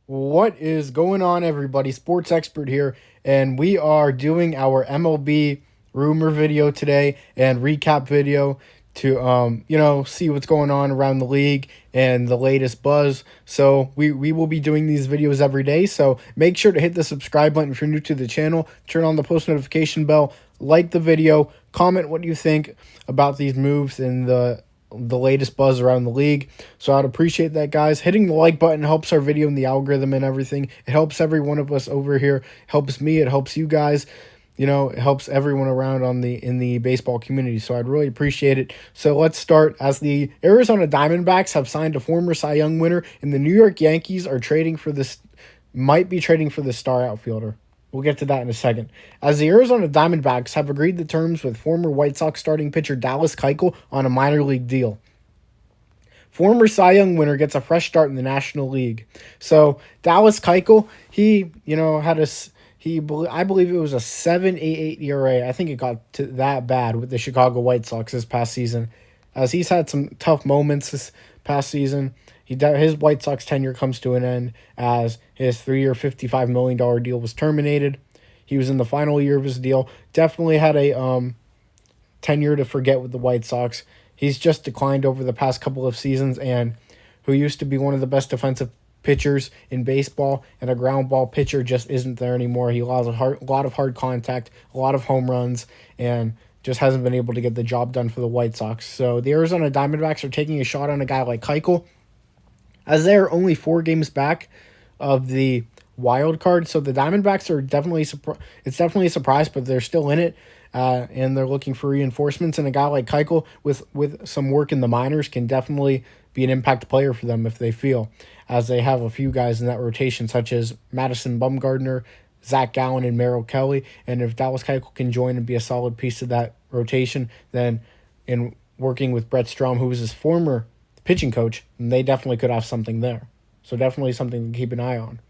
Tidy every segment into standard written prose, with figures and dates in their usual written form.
What is going on, everybody? Sports expert here, and we are doing our MLB rumor video today and recap video to see what's going on around the league and the latest buzz. So we will be doing these videos every day. So make sure to hit the subscribe button if you're new to the channel. Turn on the post notification bell. Like the video. Comment what you think about these moves and the latest buzz around the league. So I'd appreciate that, guys. Hitting the like button helps our video in the algorithm and everything. It helps every one of us over here. Helps me. It helps you guys. It helps everyone around in the baseball community. So I'd really appreciate it. So let's start. As the Arizona Diamondbacks have signed a former Cy Young winner, and the New York Yankees are might be trading for the star outfielder. We'll get to that in a second. As the Arizona Diamondbacks have agreed to terms with former White Sox starting pitcher Dallas Keuchel on a minor league deal. Former Cy Young winner gets a fresh start in the National League. So Dallas Keuchel, I believe it was a 7.88 ERA. I think it got to that bad with the Chicago White Sox this past season, as he's had some tough moments this past season. His White Sox tenure comes to an end as his 3-year, $55 million deal was terminated. He was in the final year of his deal. Definitely had a tenure to forget with the White Sox. He's just declined over the past couple of seasons, and who used to be one of the best defensive pitchers in baseball and a ground ball pitcher just isn't there anymore. He lost a lot of hard contact, a lot of home runs, and just hasn't been able to get the job done for the White Sox. So the Arizona Diamondbacks are taking a shot on a guy like Keuchel, as they are only 4 games back of the wild card. So the Diamondbacks are definitely it's definitely a surprise, but they're still in it, and they're looking for reinforcements. And a guy like Keuchel with some work in the minors can definitely be an impact player for them if they feel, as they have a few guys in that rotation, such as Madison Bumgarner, Zach Gallen, and Merrill Kelly. And if Dallas Keuchel can join and be a solid piece of that rotation, then in working with Brett Strom, who was his former pitching coach, they definitely could have something there. So definitely something to keep an eye on.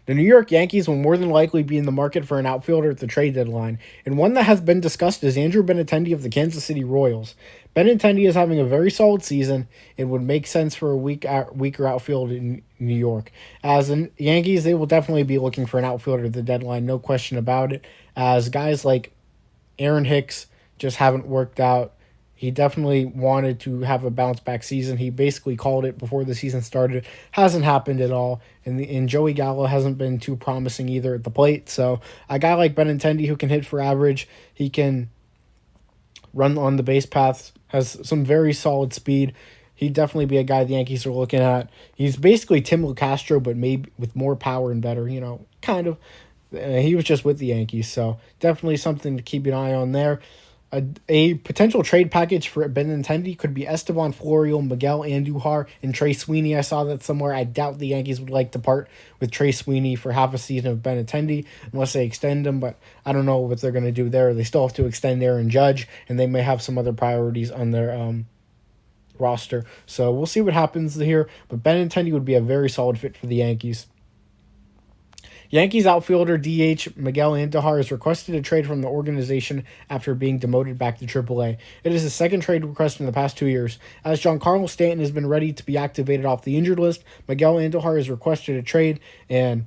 The New York Yankees will more than likely be in the market for an outfielder at the trade deadline, and one that has been discussed is Andrew Benintendi of the Kansas City Royals. Benintendi is having a very solid season and would make sense for a weaker outfield in New York. As the Yankees, they will definitely be looking for an outfielder at the deadline, no question about it, as guys like Aaron Hicks just haven't worked out. He definitely wanted to have a bounce back season. He basically called it before the season started. Hasn't happened at all. And Joey Gallo hasn't been too promising either at the plate. So a guy like Benintendi who can hit for average, he can run on the base paths, has some very solid speed. He'd definitely be a guy the Yankees are looking at. He's basically Tim LeCastro, but maybe with more power and better, kind of. He was just with the Yankees, so definitely something to keep an eye on there. A potential trade package for Benintendi could be Esteban Florial, Miguel Andujar, and Trey Sweeney. I saw that somewhere. I doubt the Yankees would like to part with Trey Sweeney for half a season of Benintendi unless they extend him, but I don't know what they're going to do there. They still have to extend Aaron Judge, and they may have some other priorities on their roster. So we'll see what happens here, but Benintendi would be a very solid fit for the Yankees. Yankees outfielder DH Miguel Andujar has requested a trade from the organization after being demoted back to AAA. It is his second trade request in the past 2 years. As Giancarlo Stanton has been ready to be activated off the injured list, Miguel Andujar has requested a trade, and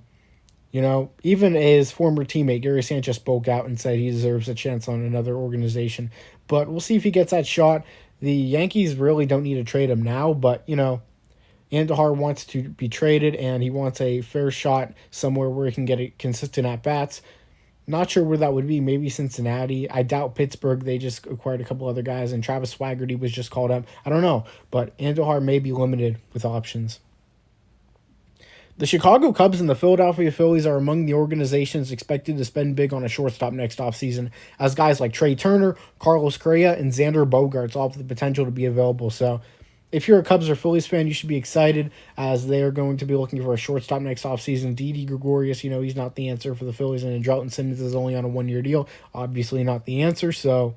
even his former teammate Gary Sanchez spoke out and said he deserves a chance on another organization. But we'll see if he gets that shot. The Yankees really don't need to trade him now, but Andujar wants to be traded, and he wants a fair shot somewhere where he can get a consistent at-bats. Not sure where that would be. Maybe Cincinnati. I doubt Pittsburgh. They just acquired a couple other guys, and Travis Swaggerty was just called up. I don't know, but Andujar may be limited with options. The Chicago Cubs and the Philadelphia Phillies are among the organizations expected to spend big on a shortstop next offseason, as guys like Trey Turner, Carlos Correa, and Xander Bogaerts all have the potential to be available. So if you're a Cubs or Phillies fan, you should be excited, as they are going to be looking for a shortstop next offseason. Didi Gregorius, he's not the answer for the Phillies, and Andrelton Simmons is only on a 1-year deal. Obviously not the answer. So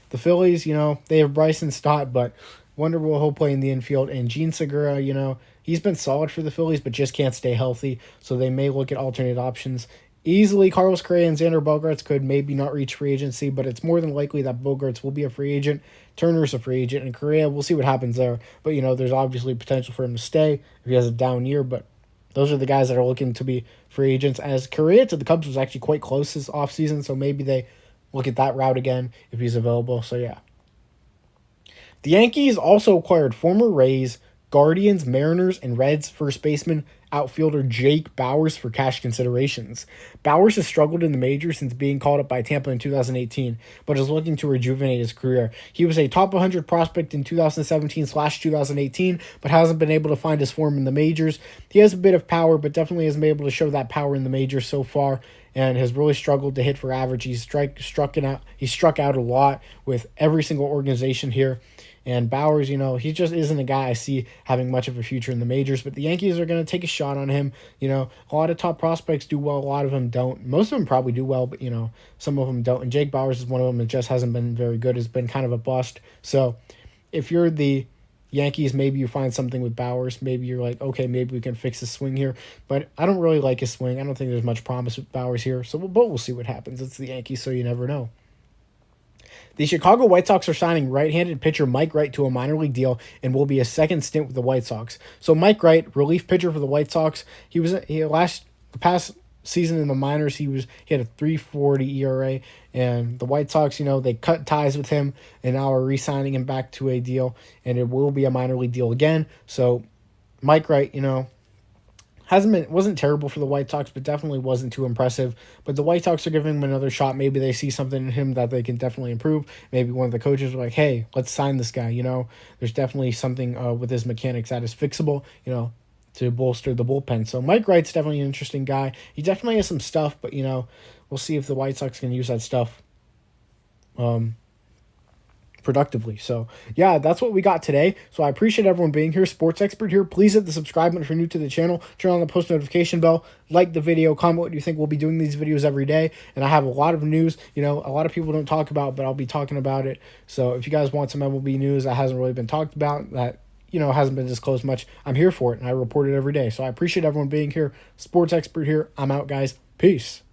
the Phillies, they have Bryson Stott, but wonder will he'll play in the infield. And Gene Segura, he's been solid for the Phillies, but just can't stay healthy. So they may look at alternate options. Easily, Carlos Correa and Xander Bogaerts could maybe not reach free agency, but it's more than likely that Bogaerts will be a free agent. Turner's a free agent, and Correa, we'll see what happens there. But, there's obviously potential for him to stay if he has a down year, but Those are the guys that are looking to be free agents. As Correa to the Cubs was actually quite close this offseason, so maybe they look at that route again if he's available. So yeah. The Yankees also acquired former Rays, Guardians, Mariners, and Reds first baseman outfielder Jake Bauers for cash considerations. Bauers has struggled in the majors since being called up by Tampa in 2018, but is looking to rejuvenate his career. He was a top 100 prospect in 2017/2018, but hasn't been able to find his form in the majors. He has a bit of power, but definitely hasn't been able to show that power in the majors so far, and has really struggled to hit for average. He struck out a lot with every single organization here. And Bauers, he just isn't a guy I see having much of a future in the majors. But the Yankees are going to take a shot on him. A lot of top prospects do well. A lot of them don't. Most of them probably do well, but, some of them don't. And Jake Bauers is one of them that just hasn't been very good. Has been kind of a bust. So if you're the Yankees, maybe you find something with Bauers. Maybe you're like, okay, maybe we can fix his swing here. But I don't really like his swing. I don't think there's much promise with Bauers here. But we'll see what happens. It's the Yankees, so you never know. The Chicago White Sox are signing right-handed pitcher Mike Wright to a minor league deal and will be a second stint with the White Sox. So Mike Wright, relief pitcher for the White Sox, the past season in the minors he had a 3.40 ERA, and the White Sox, they cut ties with him and now are re-signing him back to a deal, and it will be a minor league deal again. So Mike Wright, wasn't terrible for the White Sox, but definitely wasn't too impressive. But the White Sox are giving him another shot. Maybe they see something in him that they can definitely improve. Maybe one of the coaches are like, hey, let's sign this guy. There's definitely something with his mechanics that is fixable, to bolster the bullpen. So Mike Wright's definitely an interesting guy. He definitely has some stuff, but, we'll see if the White Sox can use that stuff productively. So yeah, that's what we got today. So I appreciate everyone being here. Sports Expert here. Please hit the subscribe button if you're new to the channel. Turn on the post notification bell. Like the video. Comment what you think. We'll be doing these videos every day, and I have a lot of news. A lot of people don't talk about, but I'll be talking about it. So if you guys want some MLB news that hasn't really been talked about, that hasn't been disclosed much, I'm here for it, and I report it every day. So I appreciate everyone being here. Sports Expert here. I'm out, guys. Peace.